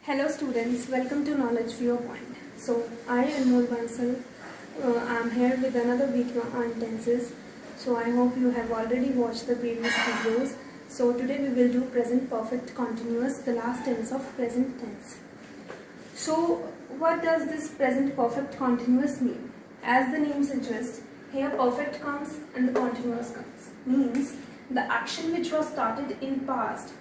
Hello students, welcome to Knowledge View Point. So I Anmol Bansal, I'm here with another video on tenses. So I hope you have already watched the previous videos. So today we will do present perfect continuous, the last tense of present tense. So what does this present perfect continuous mean? As the name suggests, here perfect comes and the continuous comes. Means the action which was started in past,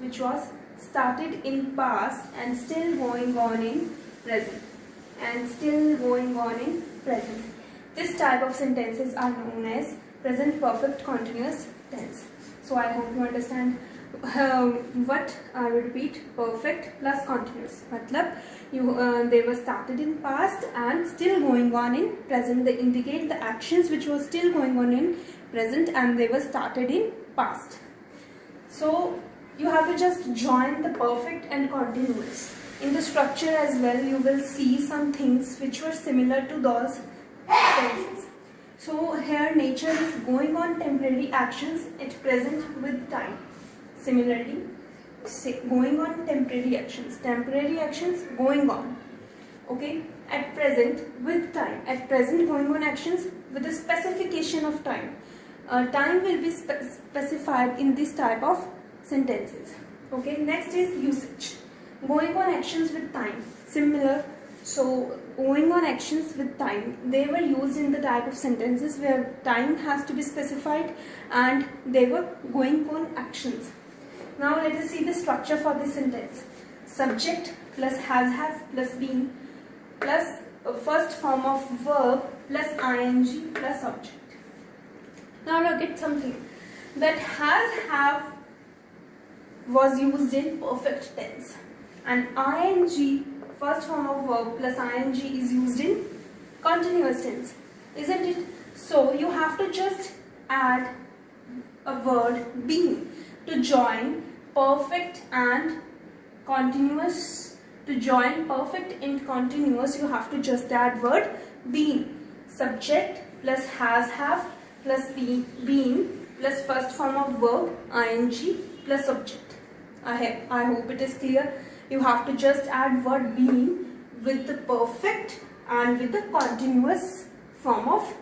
and still going on in present, This type of sentences are known as present perfect continuous tense. So I hope you understand what I will repeat. Perfect plus continuous matlab they were started in past and still going on in present. They indicate the actions which were still going on in present and they were started in past. So you have to just join the perfect and continuous. In the structure as well, you will see some things which were similar to those tenses. So here nature is going on temporary actions at present with time. Similarly, going on temporary actions going on. Okay, at present with time. At present going on actions with a specification of time. Time will be specified in this type of sentences. Okay, next is usage. Going on actions with time. Similar. So going on actions with time, they were used in the type of sentences where time has to be specified and they were going on actions. Now let us see the structure for this sentence. Subject plus has have plus been plus first form of verb plus ing plus object. Now look at something. That has have was used in perfect tense and ing first form of verb plus ing is used in continuous tense, isn't it? So you have to just add a word been to join perfect and continuous. To join perfect and continuous, you have to just add word been. Subject plus has have plus been plus first form of verb ing plus object. I hope it is clear. You have to just add word been with the perfect and with the continuous form of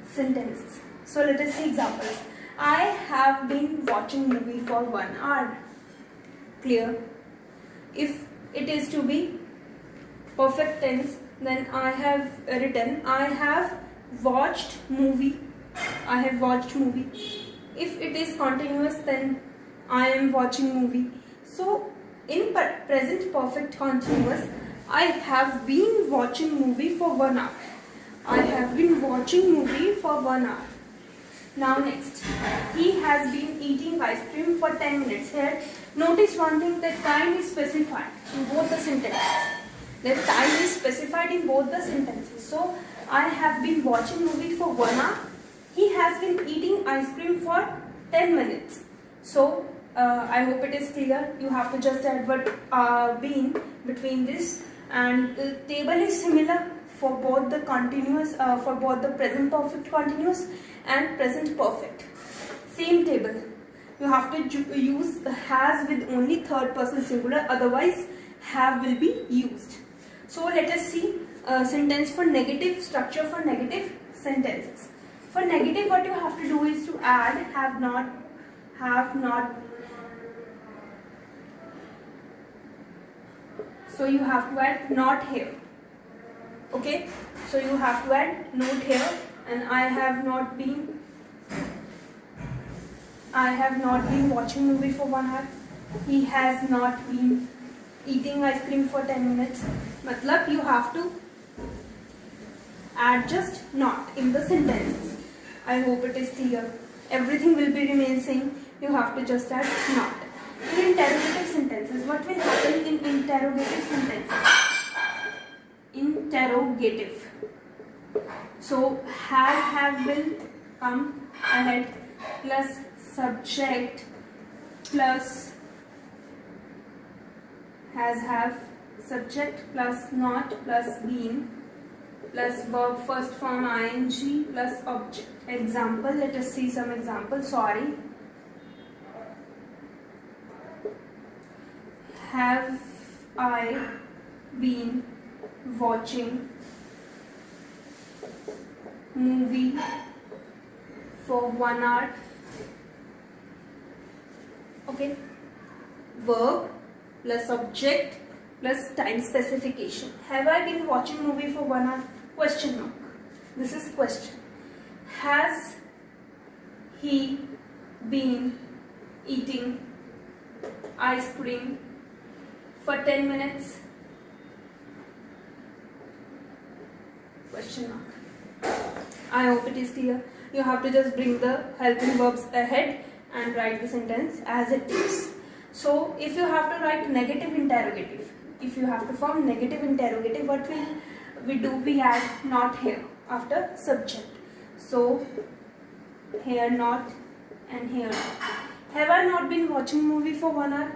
sentences. So let us see examples. I have been watching movie for 1 hour. Clear? If it is to be perfect tense, then I have written I have watched movie. If it is continuous, then I am watching movie. So in present perfect continuous, I have been watching movie for 1 hour. I have been watching movie for 1 hour. Now next, he has been eating ice cream for 10 minutes. Here, notice one thing, that time is specified in both the sentences. So I have been watching movie for 1 hour. He has been eating ice cream for 10 minutes. So I hope it is clear. You have to just add word been between this, and the table is similar for both the continuous, for both the present perfect continuous and present perfect. Same table. You have to use the has with only third person singular, otherwise have will be used. So let us see sentence for negative, structure for negative sentences. For negative, what you have to do is to add have not. So you have to add not here. Okay, so you have to add not here, and I have not been watching movie for 1 hour. He has not been eating ice cream for 10 minutes. Matlab you have to add just not in the sentences. I hope it is clear. Everything will be remain same. You have to just add not. In interrogative sentences, what will happen in interrogative sentences? Interrogative. So have will come ahead plus subject plus has have, subject plus not plus been plus verb first form ing plus object. Example, let us see some examples. Have I been watching movie for 1 hour. Okay, verb plus subject plus time specification. Have I been watching movie for 1 hour? Question mark. This is question. Has he been eating ice cream for 10 minutes? Question mark. I hope it is clear. You have to just bring the helping verbs ahead and write the sentence as it is. So if you have to write negative interrogative, if you have to form negative interrogative, what will we do? We add not here after subject. So here not and here not. Have I not been watching movie for 1 hour?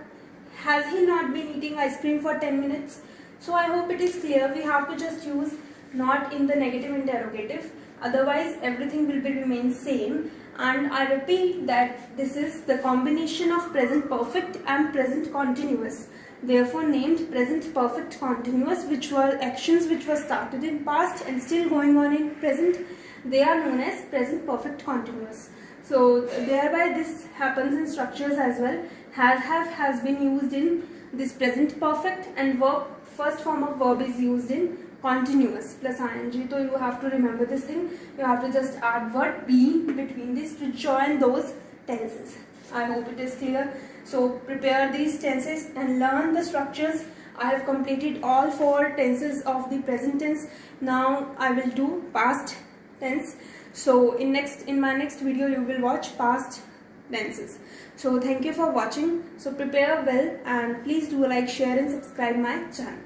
Has he not been eating ice cream for 10 minutes? So I hope it is clear. We have to just use not in the negative interrogative. Otherwise everything will be remain same. And I repeat that this is the combination of present perfect and present continuous. Therefore named present perfect continuous, which were actions which were started in past and still going on in present. They are known as present perfect continuous. So thereby this happens in structures as well. Has been used in this present perfect, and verb, first form of verb is used in continuous plus ing. So you have to remember this thing. You have to just add word been between these to join those tenses. I hope it is clear. So prepare these tenses and learn the structures. I have completed all 4 tenses of the present tense. Now I will do past tense. So in my next video you will watch past tenses. So thank you for watching. So prepare well and please do like, share and subscribe my channel.